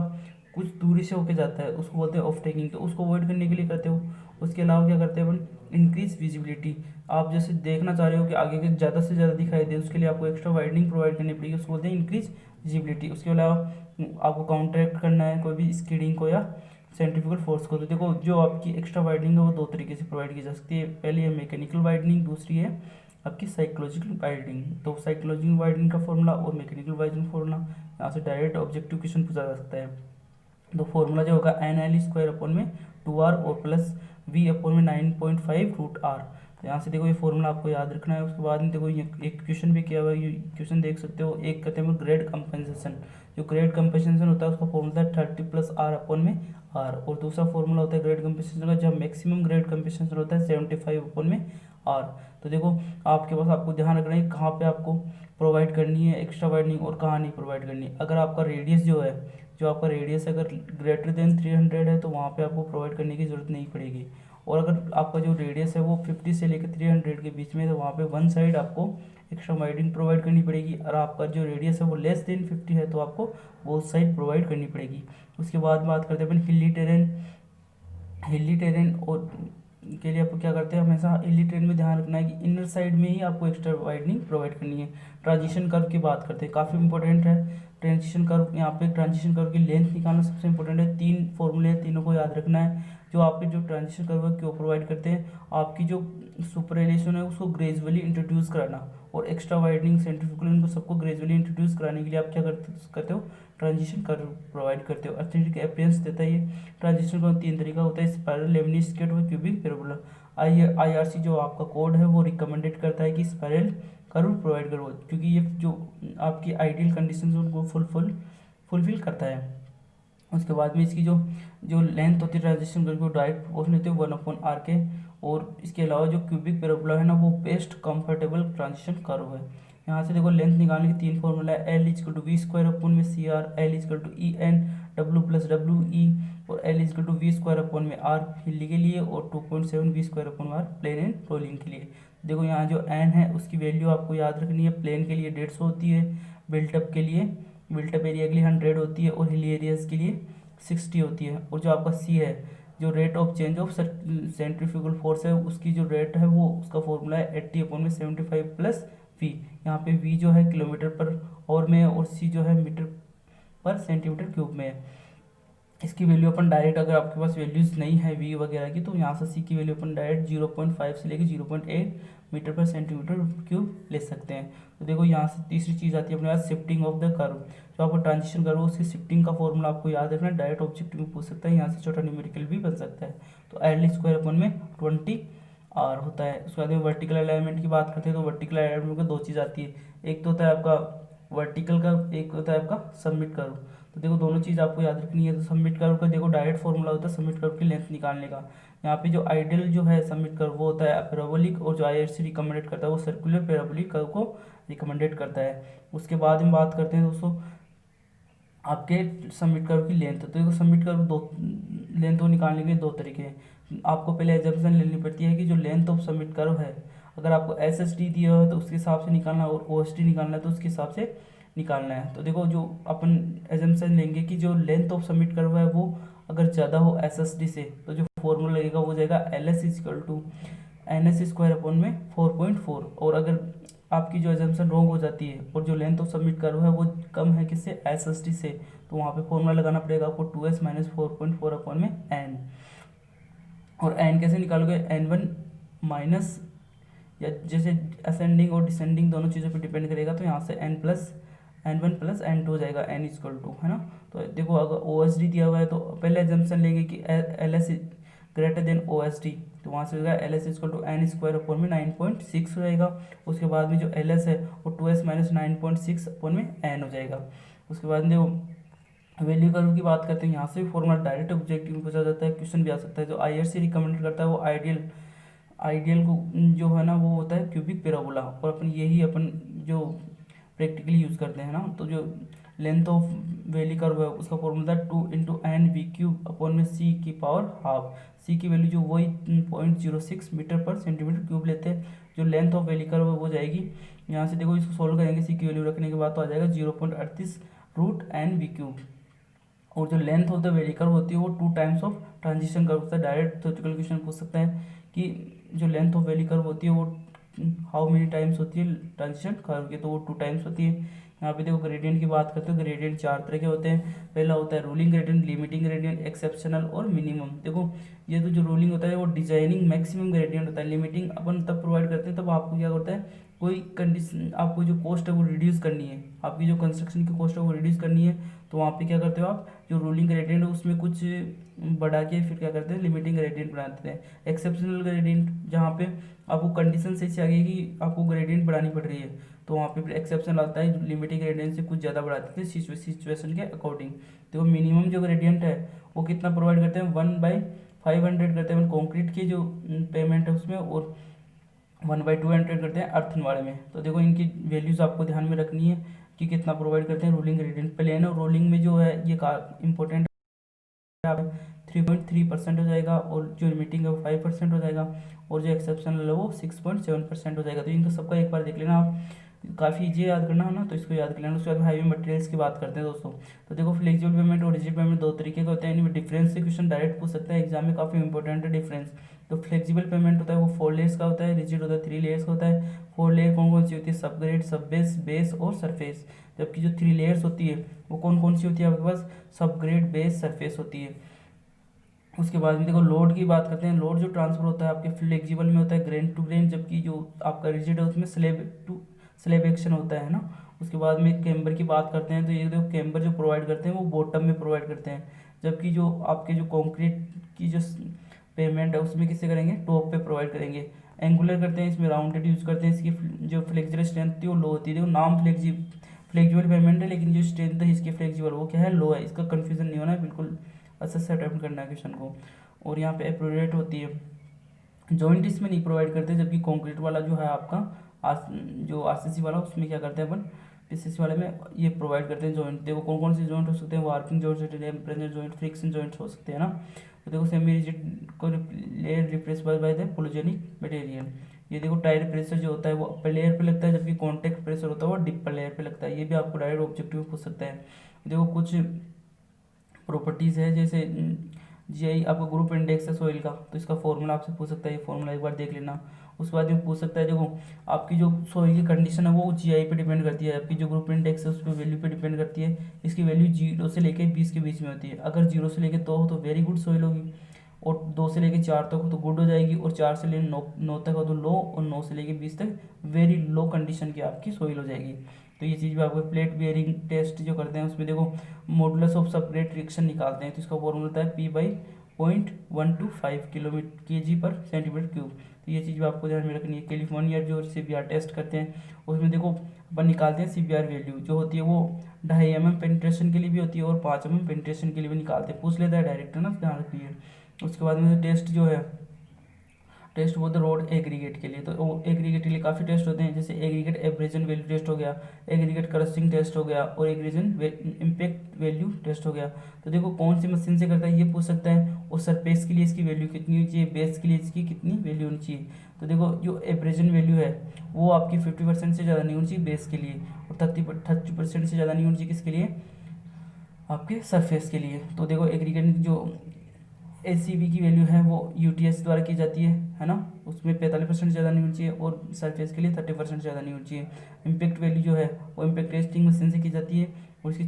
कुछ दूरी से होके जाता है, उसको बोलते हैं ऑफ टेकिंग। तो उसको अवॉइड करने के लिए करते हो। उसके अलावा क्या करते हैं अपन, इंक्रीज विजिबिलिटी। आप जैसे देखना चाह रहे हो कि आगे के ज़्यादा से ज़्यादा दिखाई दे, उसके लिए आपको एक्स्ट्रा वाइडनिंग प्रोवाइड करनी पड़ेगी, उसको बोलते हैं इंक्रीज विजिबिलिटी। उसके अलावा आपको काउंटरैक्ट करना है कोई भी स्किडिंग को या सेंट्रीफ्यूगल फोर्स को। तो देखो जो आपकी एक्स्ट्रा वाइडनिंग है वो दो तरीके से प्रोवाइड की जा सकती है। पहली है मैकेनिकल वाइडनिंग, दूसरी है आपकी साइकोलॉजिकल वाइडनिंग। तो साइकोलॉजिकल वाइडनिंग का फॉर्मूला और मैकेनिकल वाइडनिंग फॉर्मूला, यहाँ से डायरेक्ट ऑब्जेक्टिव क्वेश्चन पूछा जा सकता है। तो फॉर्मूला जो होगा एन एल स्क्वायर अपॉन में 2r और प्लस वी अपॉन में 9.5 रूट आर। तो यहाँ से देखो ये फॉर्मूला आपको याद रखना है। उसके बाद में देखो ये एक क्वेश्चन भी किया हुआ है, ये क्वेश्चन देख सकते हो। एक कहते हैं ग्रेड कंपनसेशन, जो ग्रेड कंपनसेशन होता है उसका फॉर्मूला है 30 प्लस आर अपॉन में आर, और दूसरा फॉर्मूला होता है ग्रेड कंपनसेशन का जब मैक्सिमम ग्रेड कंपनसेशन होता है 75 अपॉन में आर। तो देखो आपके पास आपको ध्यान रखना है कहाँ पे आपको प्रोवाइड करनी है एक्स्ट्रा वाइडनिंग और कहाँ नहीं प्रोवाइड करनी है। अगर आपका रेडियस जो है, जो आपका रेडियस अगर ग्रेटर देन 300 है तो वहाँ पे आपको प्रोवाइड करने की ज़रूरत नहीं पड़ेगी। और अगर आपका जो रेडियस है वो 50 से लेकर 300 के बीच में है तो वहाँ पे वन साइड आपको एक्स्ट्रा वाइडनिंग प्रोवाइड करनी पड़ेगी। और आपका जो रेडियस है वो लेस देन 50 है तो आपको बोथ साइड प्रोवाइड करनी पड़ेगी। उसके बाद बात करते हैं अपन हिली टेरेन। हिली टेरेन और के लिए आपको क्या करते हैं, हमेशा हिली टेरेन में ध्यान रखना है कि इनर साइड में ही आपको एक्स्ट्रा वाइडनिंग प्रोवाइड करनी है। ट्रांजिशन कर्व की बात करते हैं, काफ़ी इंपॉर्टेंट है ट्रांजिशन कर्व। यहाँ पे ट्रांजिशन कर्व की लेंथ निकालना सबसे इंपॉर्टेंट है। तीन फॉर्मूले हैं, तीनों को याद रखना है। जो आपके जो ट्रांजिशन कर्व है क्यों प्रोवाइड करते हैं, आपकी जो सुपर एलिवेशन है उसको ग्रेजुअली इंट्रोड्यूस कराना, और एक्स्ट्रा वाइडनिंग सेंट्रीफ्यूगल इनको सबको ग्रेजुअली इंट्रोड्यूस कराने के लिए आप क्या करते हो, ट्रांजिशन कर्व प्रोवाइड करते हो। एस्थेटिक अपीयरेंस देता है ये। ट्रांजिशन का तीन तरीका होता है, स्पाइरल, लेमनिस्केट और क्यूबिक पैराबोला। आईआरसी जो आपका कोड है वो रिकमेंडेड करता है कि स्पाइरल कर्व प्रोवाइड करो, क्योंकि ये जो आपकी आइडियल कंडीशन उनको फुलफिल करता है। उसके बाद में इसकी जो जो लेंथ होती है ट्रांजिशन कर्व की डायरेक्ट प्रोपोर्शनल होती है 1/r के। और इसके अलावा जो क्यूबिक पैराबोला है ना वो बेस्ट कंफर्टेबल ट्रांजिशन कर्व है। यहाँ से देखो लेंथ निकालने के तीन फॉर्मूला है, L equal to we square upon में C R, L equal to E N W plus W E, और L equal to we square upon में आर हिली के लिए, और 2.7 V square upon R plain and rolling के लिए। देखो यहाँ जो एन है उसकी वैल्यू आपको याद रखनी है। प्लेन के लिए 150 होती है, बिल्टअप के लिए बिल्टअप एरिया के लिए 100 होती है, और हिली एरियाज के लिए 60 होती है। और जो आपका सी है, जो rate of change of centrifugal force है उसकी जो रेट है वो उसका फॉर्मूला है 80 अपॉन में 75 प्लस वी। यहाँ पे वी जो है किलोमीटर पर आवर में है, और सी जो है मीटर पर सेंटीमीटर क्यूब में है। इसकी वैल्यू अपन डायरेक्ट, अगर आपके पास वैल्यूज़ नहीं है वी वगैरह की, तो यहाँ से सी की वैल्यू अपन डायरेक्ट 0.5 से लेके 0.8 मीटर पर सेंटीमीटर क्यूब ले सकते हैं। तो देखो यहाँ से तीसरी चीज़ आती है अपने पास शिफ्टिंग ऑफ द कर्व। जो आपको ट्रांजिशन कर्व उसकी शिफ्टिंग का फॉर्मूला आपको याद रखना है, डायरेक्ट ऑब्जेक्टिव में पूछ सकता है, यहाँ से छोटा न्यूमेरिकल भी बन सकता है। तो एल स्क्वायर अपन में 20 आर होता है। उसके बाद में वर्टिकल अलाइनमेंट की बात करते हैं, तो वर्टिकल अलाइनमेंट में दो चीज़ आती है, एक तो होता है आपका वर्टिकल का, एक होता है आपका सबमिट कर्व। तो देखो दोनों चीज़ आपको याद रखनी है। तो सबमिट कर्व का देखो डायरेक्ट फॉर्मूला होता है सबमिट कर्व की लेंथ निकालने का। यहाँ पे जो आइडियल जो है सबमिट कर्व वो होता है पैराबोलिक, और जो आईआरसी रिकमेंडेड करता है वो सर्कुलर पैराबोलिक कर्व को रिकमेंडेड करता है। उसके बाद हम बात करते हैं दोस्तों आपके सबमिट कर्व की लेंथ। तो देखो सबमिट कर्व दो लेंथ को निकालने के दो तरीके हैं। आपको पहले एजम्पशन लेनी पड़ती है कि जो लेंथ ऑफ सबमिट कर्व है, अगर आपको एस एस टी दिया हो तो उसके हिसाब से निकालना, और ओ एस टी निकालना है तो उसके हिसाब से निकालना है। तो देखो जो अपन एजम्पशन लेंगे कि जो लेंथ ऑफ सबमिट कर्व है वो अगर ज़्यादा हो एस एस टी से, तो जो फॉर्मूला लगेगा वो जाएगा l s is equal to n s square upon में 4.4। और अगर आपकी जो एजम्पशन रॉन्ग हो जाती है और जो लेंथ ऑफ सबमिट कर्व है वो कम है किससे, एस एस टी से, तो वहाँ पे फॉर्मूला लगाना पड़ेगा आपको 2s माइनस 4.4 अपॉन में एन। और एन कैसे निकालोगे, एन वन माइनस, या जैसे असेंडिंग और डिसेंडिंग दोनों चीज़ों पे डिपेंड करेगा, तो यहाँ से n one plus n two हो जाएगा, एन इक्वल टू, है ना। तो देखो अगर ओ एस डी दिया हुआ है तो पहले एजम्पशन लेंगे कि l s greater than o s d, तो वहाँ से हो जाएगा l s equal to n square upon में 9.6 हो जाएगा। उसके बाद में जो एल एस है वो 2s माइनस 9.6 अपॉन में एन हो जाएगा। उसके बाद देखो वैल्यू कर्व की बात करते हैं, यहाँ से फॉर्मूला डायरेक्ट ऑब्जेक्टिव में पूछा जाता है, क्वेश्चन भी आ सकता है। जो आईआरसी रिकमेंड करता है वो आइडियल को जो है ना वो होता है क्यूबिक पैराबोला, और अपन यही अपन जो प्रैक्टिकली यूज़ करते हैं ना। तो जो लेंथ ऑफ वैली कर्व है उसका फॉर्मूला था 2 × n v³ अपॉन में सी की पावर हाफ। सी की वैल्यू जो वही 0.06 मीटर पर सेंटीमीटर क्यूब लेते हैं। जो लेंथ ऑफ वैली कर्व है वो जाएगी, यहाँ से देखो इसको सोल्व करेंगे, सी की वैल्यू रखने के बाद तो आ जाएगा 0.38√n v³। और जो length of the valley curve होती है वो 2 टाइम्स ऑफ ट्रांजिशन कर्व होता है। डायरेक्ट थ्योरेटिकल क्वेश्चन पूछ सकते हैं कि जो लेंथ ऑफ वैली कर्व होती है वो हाउ मेनी टाइम्स होती है ट्रांजिशन कर्व की, तो वो 2 टाइम्स होती है। यहाँ पे देखो ग्रेडियंट की बात करते हो, ग्रेडियंट 4 तरह के होते हैं। पहला होता है ruling gradient, limiting gradient, exceptional और मिनिमम। देखो ये तो जो रूलिंग होता है वो डिजाइनिंग मैक्सिमम ग्रेडियंट होता है। लिमिटिंग अपन तब प्रोवाइड करते हैं तब आपको क्या करता है, कोई कंडीशन आपको जो कॉस्ट है वो रिड्यूस करनी है, आपकी जो कंस्ट्रक्शन की कॉस्ट है वो रिड्यूस करनी है, तो वहाँ पे क्या करते हो आप, जो रूलिंग ग्रेडियंट है उसमें कुछ बढ़ा के फिर क्या करते हैं लिमिटिंग ग्रेडियंट बनाते हैं। एक्सेप्शनल ग्रेडियंट जहाँ पे आपको कंडीशन से चाहिए कि आपको ग्रेडियंट बढ़ानी पड़ रही है, तो वहाँ पे फिर एक्सेप्शन आता है, लिमिटिंग ग्रेडियंट से कुछ ज़्यादा बढ़ा देते हैं सिचुएशन के अकॉर्डिंग। तो मिनिमम जो ग्रेडियंट है वो कितना प्रोवाइड करते हैं, 1/500 करते हैं कॉन्क्रीट की जो पेमेंट है उसमें, और 1/200 करते हैं अर्थन वाले में। तो देखो इनकी वैल्यूज़ आपको ध्यान में रखनी है कि कितना प्रोवाइड करते हैं रूलिंग ग्रेडियंट। प्लेन और रोलिंग में जो है ये इंपॉर्टेंट 3.3% हो जाएगा, और जो लिमिटिंग है वो 5% हो जाएगा, और जो एक्सेप्शनल है वो 6.7% हो जाएगा। तो इनका सबका एक बार देख लेना आप, काफ़ी ईजी याद करना है ना, तो इसको याद कर लेना। उसके बाद हाईवे मटेरियल्स की बात करते हैं दोस्तों। तो देखो फ्लेक्सिबल पेमेंट और रिजिड पेमेंट दो तरीके के होते हैं, इनमें डिफरेंस से क्वेश्चन डायरेक्ट पूछ सकता है एग्जाम में, काफ़ी इंपॉर्टेंट है डिफरेंस। तो फ्लेक्सिबल पेमेंट होता है वो 4 लेयर्स का होता है, रिजिड होता है 3 लेयर्स का होता है। 4 लेयर कौन कौन सी होती है, सब ग्रेड, सब बेस, बेस और सरफेस। जबकि जो 3 लेयर्स होती है वो कौन कौन सी होती है आपके पास, सब ग्रेड, बेस, सरफेस होती है। उसके बाद में देखो लोड की बात करते हैं। लोड जो ट्रांसफर होता है आपके फ्लेक्सिबल में होता है ग्रेन टू ग्रेन, जबकि जो आपका रिजिड है उसमें स्लेब टू स्लेब एक्शन होता है ना। उसके बाद में कैम्बर की बात करते हैं, तो ये देखो कैम्बर जो प्रोवाइड करते हैं वो बॉटम में प्रोवाइड करते हैं, जबकि जो आपके जो कंक्रीट की जो पेमेंट है उसमें किससे करेंगे, टॉप पे प्रोवाइड करेंगे। एंगुलर करते हैं, इसमें राउंडेड यूज़ करते हैं, इसकी जो फ्लेक्सिबल स्ट्रेंथ थी वो लो होती है। देखो नाम फ्लेक्सिबल पेमेंट है, लेकिन जो स्ट्रेंथ है इसकी फ्लेक्सिबल वो क्या है, लो है। इसका कन्फ्यूजन नहीं होना है, बिल्कुल अच्छे से अटेम्प्ट करना है क्वेश्चन को। और यहाँ पे अप्रोप्रिएट होती है, जॉइंट इसमें नहीं प्रोवाइड करते, जबकि कंक्रीट वाला जो है आपका जो आरसीसी वाला उसमें क्या करते हैं अपन, पीसीसी वाले में ये प्रोवाइड करते हैं जॉइंट। देखो कौन कौन से जॉइंट हो सकते हैं, वार्पिंग जॉइंट हो सकते हैं, टेम्परेचर जॉइंट, फ्रिक्शन जॉइंट हो सकते हैं ना। तो देखो सेमी रिजिड को layer replace by the pozzolanic material. ये देखो टायर प्रेशर जो होता है वो अपर लेयर पे लगता है, जबकि कॉन्टैक्ट प्रेशर होता है वो डिपर लेयर पे लगता है। ये भी आपको डायरेक्ट ऑब्जेक्टिव में पूछ सकता है। देखो कुछ प्रॉपर्टीज़ है, जैसे जीआई आपका ग्रुप इंडेक्स है सोइल का, तो इसका फॉर्मूला आपसे पूछ सकता है, ये फॉर्मूला एक बार देख लेना। उसके बाद में पूछ सकता है देखो आपकी जो सोइल की कंडीशन है वो जीआई पे डिपेंड करती है, आपकी जो ग्रुप इंडेक्स है उस पर वैल्यू पे डिपेंड करती है। इसकी वैल्यू 0 से लेकर 20 के बीच में होती है। अगर 0 से लेकर 2 हो तो वेरी गुड सोइल होगी, और 2 से लेकर 4 तक हो तो गुड हो जाएगी, और 4 से लेकर 9 तक हो तो लो, और 9 से लेकर 20 तक वेरी लो कंडीशन की आपकी सोइल हो जाएगी। तो ये चीज़ भी आपको प्लेट बियरिंग टेस्ट जो करते हैं उसमें देखो मॉडुलस ऑफ सेपरेट रिएक्शन निकालते हैं, तो इसका फॉर्मूला होता है P/0.125 किलोमीटर केजी पर सेंटीमीटर क्यूब। तो ये चीज़ भी आपको ध्यान में रखनी है। कैलिफोर्निया जो CBR टेस्ट करते हैं उसमें देखो अपन निकालते हैं CBR वैल्यू जो होती है वो 2.5 mm पेनिट्रेशन के लिए भी होती है और 5 mm पेनिट्रेशन के लिए भी निकालते हैं, पूछ लेता है डायरेक्ट, है ना, ध्यान रखिए। उसके बाद में टेस्ट जो है टेस्ट वो द रोड एग्रीगेट के लिए, तो एग्रीगेट के लिए काफ़ी टेस्ट होते हैं, जैसे एग्रीगेट एब्रेजन वैल्यू टेस्ट हो गया, एग्रीगेट क्रसिंग टेस्ट हो गया, और एग्रीजन इम्पैक्ट वैल्यू टेस्ट हो गया। तो देखो कौन सी मशीन से करता है ये पूछ सकता है, और सरफेस के लिए इसकी वैल्यू कितनी होनी चाहिए, बेस के लिए इसकी कितनी वैल्यू होनी चाहिए। तो देखो जो एब्रेजन वैल्यू है वो आपकी 50% से ज़्यादा नहीं होनी चाहिए बेस के लिए, और 30% से ज़्यादा नहीं होनी चाहिए किसके लिए, आपके सरफेस के लिए। तो देखो एग्रीगेट जो ACV की वैल्यू है वो UTS द्वारा की जाती है ना, उसमें 45% ज़्यादा नहीं होनी चाहिए, और सरफेस के लिए 30% ज़्यादा नहीं होनी चाहिए। इम्पैक्ट वैल्यू जो है वो इम्पैक्ट टेस्टिंग मशीन से की जाती है, और इसकी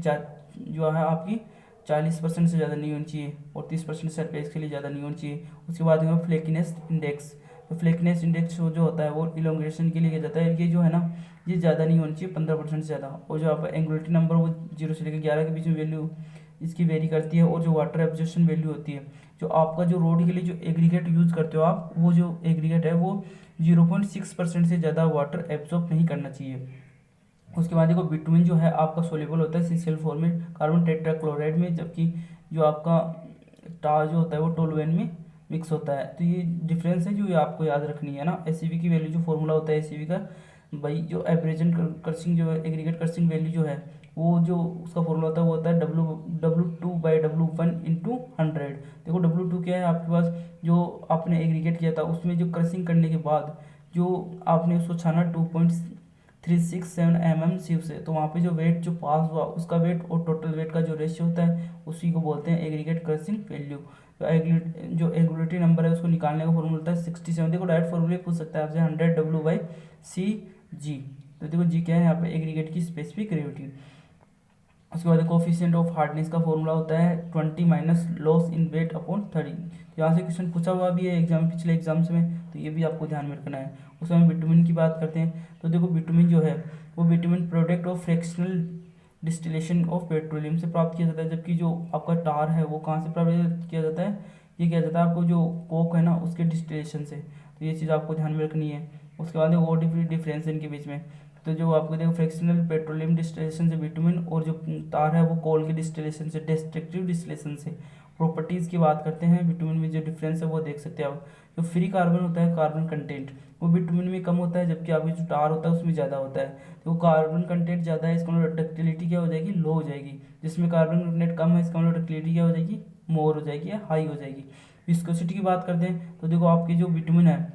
जो है आपकी 40% से ज़्यादा नहीं होनी चाहिए, और 30% सरफेस के लिए ज़्यादा नहीं होनी चाहिए। उसके बाद में फ्लेकीनेस इंडेक्स, तो फ्लेकीनेस इंडेक्स जो होता है वो इलोंग्रेशन के लिए किया जाता है, ये जो है ना ये ज़्यादा नहीं होनी चाहिए 15% से ज़्यादा। और जो आपका एंगुलरिटी नंबर वो 0 से लेकर 11 के बीच में वैल्यू इसकी वेरी करती है। और जो वाटर एब्जॉर्प्शन वैल्यू होती है, जो आपका जो रोड के लिए जो एग्रीगेट यूज़ करते हो आप, वो जो एग्रीगेट है वो 0.6% से ज़्यादा वाटर एब्जॉर्ब नहीं करना चाहिए। उसके बाद देखो बिटुमिन जो है आपका सोल्यूबल होता है CCl फॉर्म में कार्बन टेट्राक्लोराइड में, जबकि जो आपका टार जो होता है वो टोलुएन में मिक्स होता है। तो ये डिफरेंस है जो ये आपको याद रखनी है ना। ACV की वैल्यू जो फॉर्मूला होता है ACV का, भाई जो एवरेजन कर्सिंग जो है एग्रीगेट कर्सिंग वैल्यू जो है वो जो उसका फॉर्मूला होता है वो होता है W2/W1 × 100। देखो W2 क्या है आपके पास, जो आपने एग्रीगेट किया था उसमें जो क्रसिंग करने के बाद जो आपने उसको छाना 2.367 mm सीव से, तो वहाँ पे जो वेट जो पास हुआ उसका वेट और टोटल वेट का जो रेशियो होता है उसी को बोलते हैं एग्रीगेट क्रसिंग वैल्यू। तो जो एग्रीगेटिव नंबर है उसको निकालने का फॉर्मूला होता है 67। देखो डायरेक्ट फॉर्मूले पूछ सकता है आपसे 100W/CG। तो देखो जी क्या है यहाँ पे एग्रीगेट की स्पेसिफिक ग्रेविटी। उसके बाद कोफिशिएंट ऑफ हार्डनेस का फॉर्मूला होता है 20 minus loss in weight upon 30। तो यहाँ से क्वेश्चन पूछा हुआ भी है एग्जाम पिछले एग्जाम्स में, तो ये भी आपको ध्यान में रखना है। उसमें हम विटामिन की बात करते हैं, तो देखो विटामिन जो है वो vitamin product of fractional distillation of petroleum से प्राप्त किया जाता है, जबकि जो आपका टार है वो कहाँ से प्राप्त किया जाता है, ये किया जाता है आपको जो कोक है ना उसके डिस्टिलेशन से। तो ये चीज़ आपको ध्यान में रखनी है। उसके बाद वो डिफरेंस इनके बीच में, तो जो आपको देखो फ्रैक्शनल पेट्रोलियम डिस्टिलेशन से विटामिन, और जो तार है वो कोल के डिस्टिलेशन से डिस्ट्रक्टिव डिस्टिलेशन से। प्रॉपर्टीज़ की बात करते हैं विटामिन में जो डिफरेंस है वो देख सकते हैं आप। जो फ्री कार्बन होता है कार्बन कंटेंट वो विटामिन में कम होता है, जबकि आपकी जो टार होता है उसमें ज़्यादा होता है। तो कार्बन कंटेंट ज़्यादा है, इसका मतलब डक्टिलिटी क्या हो जाएगी, लो हो जाएगी। जिसमें कार्बन कंटेंट कम है इसका मतलब डक्टिलिटी क्या हो जाएगी, मोर हो जाएगी या हाई हो जाएगी। विस्कोसिटी की बात करते हैं, तो देखो आपकी जो विटामिन है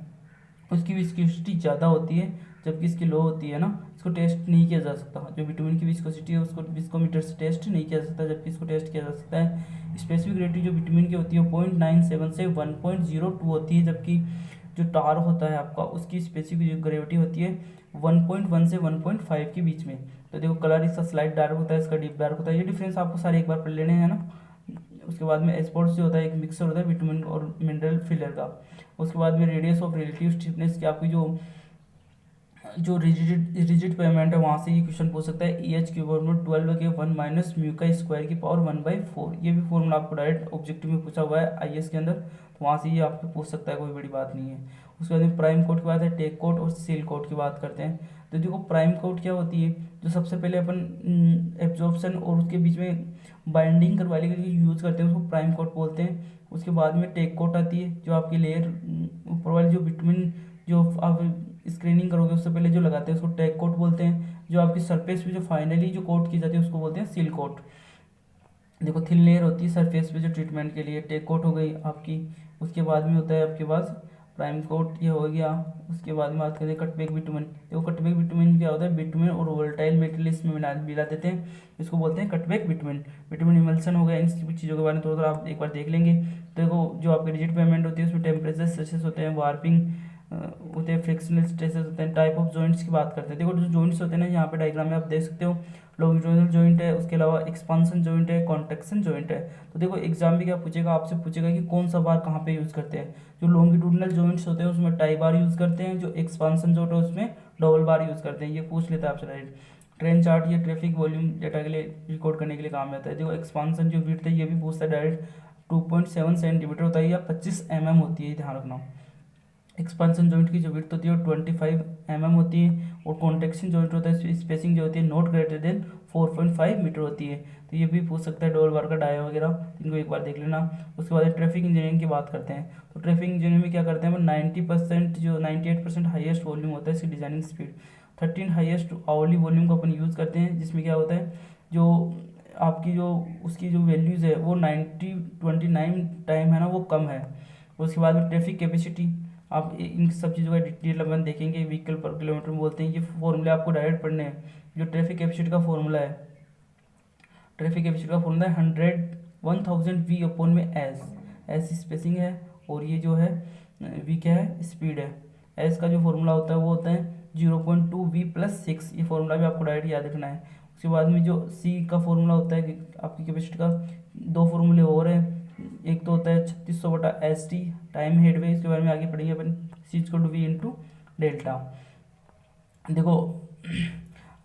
उसकी विस्कोसिटी ज़्यादा होती है जबकि इसकी लो होती है ना। इसको टेस्ट नहीं किया जा सकता, जो विटामिन की विस्कोसिटी है उसको विस्कोमीटर से टेस्ट नहीं किया जा सकता, जबकि इसको टेस्ट किया जा सकता है। स्पेसिफिक ग्रेविटी जो विटामिन की होती है 0.97 से 1.02 होती है, जबकि जो टार होता है आपका उसकी स्पेसिफिक ग्रेविटी होती है 1.1 से 1.5 के बीच में। तो देखो कलर इसका स्लाइट डार्क होता है, इसका डीप डार्क होता है। ये डिफरेंस आपको सारे एक बार पढ़ लेने हैं ना। उसके बाद में एस्पोर्ट्स जो होता है एक मिक्सर होता है विटामिन और मिनरल फिलर का। उसके बाद में रेडियस ऑफ रिलेटिव स्टिफनेस की आपकी जो रिजिड पेमेंट है वहाँ से ये क्वेश्चन पूछ सकता है। EH की फॉर्मूला 12 के 1 माइनस म्यू का स्क्वायर की पावर 1/4। ये भी फॉर्मूला आपको डायरेक्ट ऑब्जेक्टिव में पूछा हुआ है IS के अंदर, तो वहाँ से ये आपको पूछ सकता है, कोई बड़ी बात नहीं है। उसके बाद में प्राइम कोड की बात है, टेक कोड और सील कोड की बात करते हैं। तो देखो प्राइम कोड क्या होती है, जो सबसे पहले अपन एब्जॉर्प्शन और उसके बीच में बाइंडिंग करवाने के लिए यूज़ करते हैं उसको प्राइम कोड बोलते हैं। उसके बाद में टेक कोट आती है, जो आपकी लेयर ऊपर वाली जो विटामिन जो आप स्क्रीनिंग करोगे उससे पहले जो लगाते हैं उसको टेक कोट बोलते हैं। जो आपकी सरफेस पे जो फाइनली जो कोट की जाती है उसको बोलते हैं सील कोट। देखो थिन लेयर होती है सरफेस पे जो ट्रीटमेंट के लिए, टेक कोट हो गई आपकी। उसके बाद में होता है आपके पास प्राइम कोट, ये हो गया। उसके बाद में बात करें कटबैक विटामिन। देखो कटबैक विटामिन क्या होता है, विटामिन और वोलेटाइल मेटल इसमें मिला देते हैं, इसको बोलते हैं कटबैक विटामिन। विटामिन इमल्सन हो गया। इन सभी चीज़ों के बारे में थोड़ा आप एक बार देख लेंगे। देखो जो आपकी रिजिड पेमेंट होती है उसमें टेम्परेचर सेल्सियस होते हैं, वार्पिंग होते हैं, फ्रिक्शनल स्ट्रेसेस होते हैं। टाइप ऑफ जॉइंट्स की बात करते हैं। देखो जो जॉइंट्स होते हैं ना, यहाँ पे डायग्राम में आप देख सकते हो, लॉन्गिट्यूडिनल जॉइंट है, उसके अलावा एक्सपांसन जॉइंट है, कॉन्ट्रैक्शन जॉइंट है। तो देखो एग्जाम में क्या पूछेगा, आपसे पूछेगा कि कौन सा बार कहाँ पे यूज़ करते हैं। जो लॉन्गिट्यूडिनल जॉइंट्स होते हैं उसमें टाई बार यूज़ करते हैं, जो एक्सपांसन जॉइंट है उसमें डबल बार यूज़ करते हैं। ये पूछ लेता है आपसे डायरेक्ट। ट्रेन चार्ट ये ट्रैफिक वॉल्यूम डेटा के लिए रिकॉर्ड करने के लिए काम आता है। देखो एक्सपांसन जो विड्थ है ये भी पूछता है डायरेक्ट, 2.7 सेंटीमीटर होता है या 25 होती है, ध्यान रखना। एक्सपांसन जॉइंट की जो विड्थ होती है वो 25 होती है, और कॉन्ट्रैक्शन जॉइंट होता है स्पेसिंग जो होती है नॉट ग्रेटर देन 4.5 मीटर होती है। तो ये भी पूछ सकता है डबल बार का डाया वगैरह, इनको एक बार देख लेना। उसके बाद ट्रैफिक इंजीनियरिंग की बात करते हैं। तो ट्रैफिक इंजीनियरिंग में क्या करते हैं, वो 90% जो 98% हाईएस्ट वॉल्यूम होता है इसकी designing speed, 13 highest hourly volume को अपन यूज़ करते हैं, जिसमें क्या होता है जो आपकी जो उसकी जो वैल्यूज़ है वो 29 टाइम है ना, वो कम है। उसके बाद में ट्रैफिक कैपेसिटी, आप इन सब चीज़ों का डिटेल अपन देखेंगे। व्हीकल पर किलोमीटर बोलते हैं, ये फॉर्मूले आपको डायरेक्ट पढ़ने हैं। जो ट्रैफिक कैपेसिटी का फॉर्मूला है, ट्रैफिक कैपेसिटी का फॉर्मूला है 1000 वी अपॉन में एस स्पेसिंग है, और ये जो है वी क्या है, स्पीड है। एस का जो फॉर्मूला होता है वो होता है 0.2 वी प्लस 6, ये फॉर्मूला भी आपको डायरेक्ट याद रखना है। उसके बाद में जो सी का फॉर्मूला होता है कि आपकी कैपेसिटी का, दो फॉर्मूले और हैं। एक तो होता है 3600/ST टाइम हेडवे, इसके बारे में आगे पढ़ेंगे अपन। C=V into delta. देखो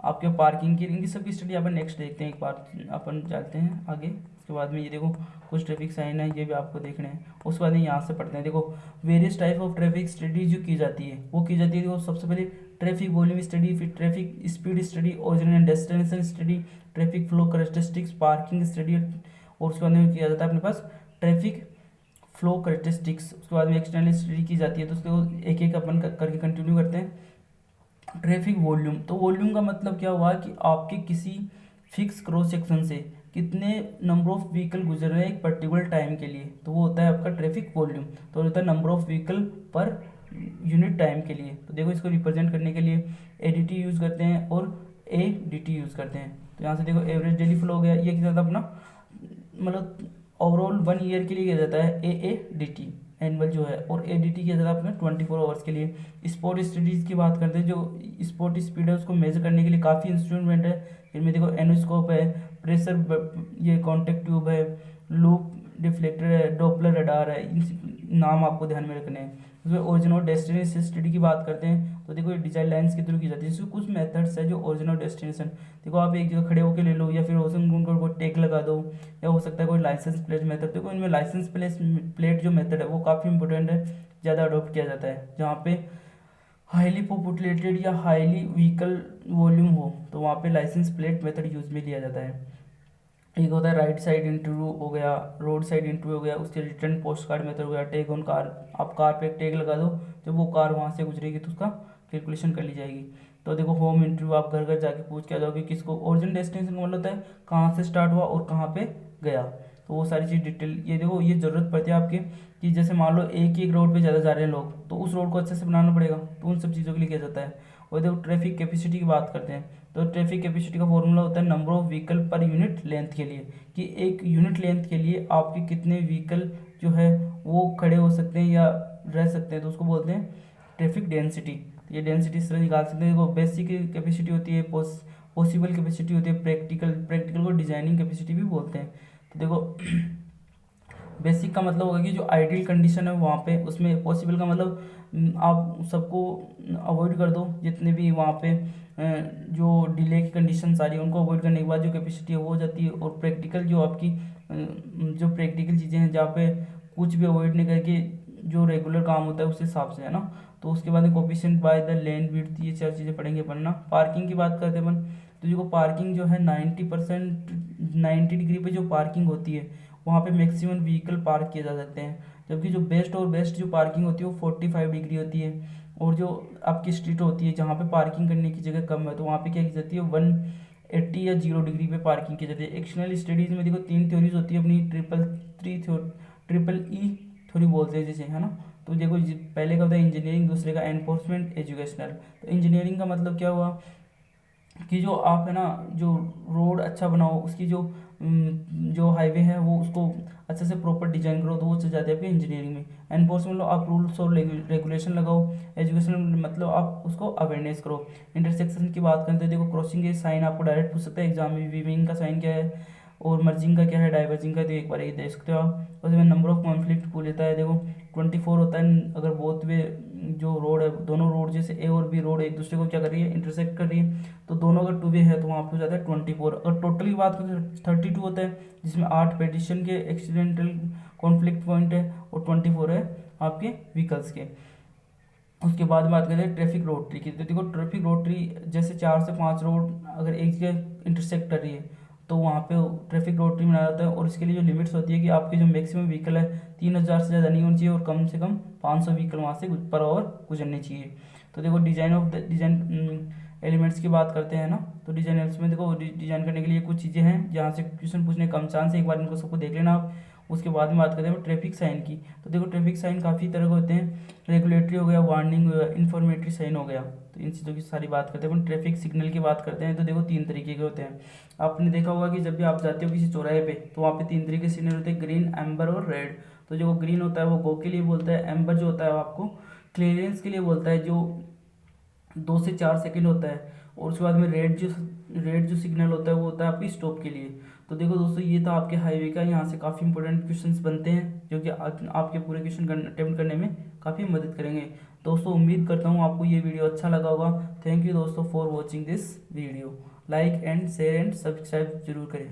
आपके पार्किंग की इनकी सबकी स्टडी अपन नेक्स्ट देखते हैं, एक बार अपन चलते हैं आगे। उसके बाद में ये देखो कुछ ट्रैफिक साइन है, ये भी आपको देखने हैं। उसके बाद में यहाँ से पढ़ते हैं। देखो various type of traffic study जो की जाती है वो की जाती है। देखो सबसे पहले ट्रैफिक वॉल्यूम स्टडी, फिर traffic speed study, origin and destination study, traffic flow characteristics, parking study, और उसके बाद में किया जाता है अपने पास ट्रैफिक फ्लो करेक्टरिस्टिक्स। उसके बाद में एक्सटर्नल स्टडी की जाती है। तो उसको एक एक अपन करके कंटिन्यू करते हैं। ट्रैफिक वॉल्यूम, तो वॉल्यूम का मतलब क्या हुआ कि आपके किसी फिक्स क्रॉस सेक्शन से कितने नंबर ऑफ व्हीकल गुजर रहे हैं एक पर्टिकुलर टाइम के लिए, तो वो होता है आपका ट्रैफिक वॉल्यूम। तो होता है number of vehicle per unit time के लिए। तो देखो इसको रिप्रेजेंट करने के लिए एडीटी यूज़ करते हैं और एडीटी यूज़ करते हैं। तो यहाँ से देखो एवरेज डेली फ्लो हो गया, ये क्या था अपना, मतलब ओवरऑल 1 ईयर के लिए किया जाता है AADT एनुअल जो है, और ADT किया जाता है अपने 24 आवर्स के लिए। स्पोर्ट स्टडीज़ की बात करते हैं, जो स्पोर्ट स्पीड है उसको मेजर करने के लिए काफ़ी इंस्ट्रूमेंट है। इनमें देखो एनोस्कोप है, प्रेशर ये कॉन्टेक्ट ट्यूब है, लूप डिफ्लेक्टर है, डॉपलर रडार है, इन नाम आपको ध्यान में रखने हैं। उसमें ओरिजिन और डेस्टिनेशन स्टडी की बात करते हैं, तो देखो ये डिजाइन लाइन्स के थ्रू की जाती है। इसमें कुछ मेथड्स है जो ओरिजिन और डेस्टिनेशन, देखो आप एक जगह खड़े होकर ले लो, या फिर उनको कोई टेक लगा दो, या हो सकता है कोई लाइसेंस प्लेट मेथड। देखो इनमें लाइसेंस प्लेट जो मेथड है वो काफ़ी इंपॉर्टेंट है, ज़्यादा अडोप्ट किया जाता है। जहाँ पे हाईली पॉपुलेटेड या हाईली व्हीकल वॉल्यूम हो तो वहाँ पे लाइसेंस प्लेट मेथड यूज में लिया जाता है। एक होता है राइट साइड इंटरव्यू हो गया, रोड साइड इंटरव्यू हो गया, उसके रिटर्न पोस्ट कार्ड मेथड हो गया, टैग ऑन कार, आप कार पे एक टैग लगा दो, जब वो कार वहाँ से गुजरेगी तो उसका कैलकुलेशन कर ली जाएगी। तो देखो होम इंटरव्यू, आप घर घर जाके पूछ के आ जाओगे किसको। ओरिजिन डेस्टिनेशन का मतलब होता है कहाँ से स्टार्ट हुआ और कहाँ पे गया, तो वो सारी चीज़ डिटेल। ये देखो ये ज़रूरत पड़ती है आपके कि जैसे मान लो एक ही एक रोड पे ज़्यादा जा रहे हैं लोग, तो उस रोड को अच्छे से बनाना पड़ेगा, तो उन सब चीज़ों के लिए किया जाता है। और देखो ट्रैफिक कैपेसिटी की बात करते हैं, तो ट्रैफिक कैपेसिटी का फॉर्मूला होता है number of vehicle per unit length के लिए, कि एक यूनिट लेंथ के लिए आपके कितने व्हीकल जो है वो खड़े हो सकते हैं या रह सकते हैं, तो उसको बोलते हैं ट्रैफिक डेंसिटी। ये डेंसिटी इस तरह निकाल सकते हैं। देखो बेसिक कैपेसिटी होती है, पॉसिबल कैपेसिटी होती है, प्रैक्टिकल को डिजाइनिंग कैपेसिटी भी बोलते हैं। तो देखो बेसिक का मतलब होगा कि जो आइडियल कंडीशन है वहाँ पे, उसमें पॉसिबल का मतलब आप सबको अवॉइड कर दो, जितने भी वहाँ पे जो डिले की कंडीशन सारी उनको अवॉइड करने के बाद जो कैपेसिटी है वो हो जाती है। और प्रैक्टिकल जो आपकी जो प्रैक्टिकल चीज़ें हैं जहाँ पे कुछ भी अवॉइड नहीं करके जो रेगुलर काम होता है उस हिसाब से, है ना। तो उसके बाद coefficient by the lane width, ये चार चीज़ें पढ़ेंगे अपन ना। पार्किंग की बात करते हैं अपन, तो देखो पार्किंग जो है 90 डिग्री पे जो पार्किंग होती है वहाँ पे मैक्सिमम व्हीकल पार्क किए जा सकते हैं, जबकि जो बेस्ट जो पार्किंग होती है वो 45 डिग्री होती है। और जो आपकी स्ट्रीट होती है जहाँ पे पार्किंग करने की जगह कम है, तो वहाँ पे क्या की जाती है 180 या 0 डिग्री पे पार्किंग की जाती है। एक्सटर्नल स्टडीज़ में देखो 3 थ्योरीज होती है अपनी, ट्रिपल ई थ्योरी बोलते हैं जैसे, है ना। तो देखो पहले का होता है इंजीनियरिंग, दूसरे का एनफोर्समेंट, एजुकेशनल। तो इंजीनियरिंग का मतलब क्या हुआ कि जो आप है ना, जो रोड अच्छा बनाओ, उसकी जो हाईवे है वो उसको अच्छे से प्रॉपर डिजाइन करो, तो वो चल जाते हैं आपकी इंजीनियरिंग में। एनफोर्समेंट लो, आप रूल्स और रेगुलेशन लगाओ। एजुकेशन मतलब आप उसको अवेयरनेस करो। इंटरसेक्शन की बात करते हैं, देखो क्रॉसिंग के साइन आपको डायरेक्ट पूछ सकते हैं एग्जाम में, वीविंग का साइन क्या है और मर्जिंग का क्या है, डाइवर्जिंग का, तो एक बार ये देख सकते हो आप। उसमें नंबर ऑफ कॉन्फ्लिक्ट पूछ लेता है, देखो 24 होता है अगर बोथ वे जो रोड है, दोनों रोड जैसे ए और बी रोड एक दूसरे को क्या कर रही है, इंटरसेक्ट कर रही है, तो दोनों अगर टू वे है तो वहाँ पे हो जाता है 24। अगर टोटल की बात करें तो 32 होता है, जिसमें 8 पेडिशन के एक्सीडेंटल कॉन्फ्लिक्ट पॉइंट है और 24 है आपके व्हीकल्स के। उसके बाद बात करें ट्रैफिक रोड ट्री की, तो देखो ट्रैफिक रोड ट्री जैसे 4 से 5 रोड अगर एक जगह इंटरसेक्ट कर रही है तो वहाँ पे ट्रैफिक रोड ट्री बनाया जाता है। और इसके लिए जो लिमिट्स होती है कि आपकी जो मैक्सिमम व्हीकल है 3,000 से ज़्यादा नहीं होनी चाहिए और कम से कम 500 व्हीकल वहाँ से पर आवर गुजरनी चाहिए। तो देखो डिज़ाइन एलिमेंट्स की बात करते हैं ना, तो डिज़ाइन एलिमेंट्स में देखो डिज़ाइन करने के लिए कुछ चीज़ें हैं जहाँ से क्वेश्चन पूछने कम चांस है, एक बार इनको सबको देख लेना आप। उसके बाद में बात करते हैं ट्रैफिक साइन की, तो देखो ट्रैफिक साइन काफ़ी तरह के होते हैं, रेगुलेटरी हो गया, वार्निंग हो गया, इन्फॉर्मेटरी साइन हो गया, तो इन चीज़ों की सारी बात करते हैं। अपन ट्रैफिक सिग्नल की बात करते हैं, तो देखो 3 तरीके के होते हैं। आपने देखा होगा कि जब भी आप जाते हो किसी चौराहे पे तो वहाँ पे 3 तरीके के सिग्नल होते हैं, ग्रीन, एम्बर और रेड। तो जो ग्रीन होता है वो गो के लिए बोलता है, एम्बर जो होता है वो आपको क्लियरेंस के लिए बोलता है, जो 2 से 4 सेकंड होता है, और उसके बाद में रेड जो सिग्नल होता है वो होता है आपकी स्टॉप के लिए। तो देखो दोस्तों, ये था आपके हाईवे का, यहाँ से काफ़ी इंपॉर्टेंट क्वेश्चंस बनते हैं जो कि आपके पूरे क्वेश्चन अटेम्प्ट करने में काफ़ी मदद करेंगे। दोस्तों उम्मीद करता हूँ आपको ये वीडियो अच्छा लगा होगा। थैंक यू दोस्तों for watching this video. Like and share and subscribe जरूर करें।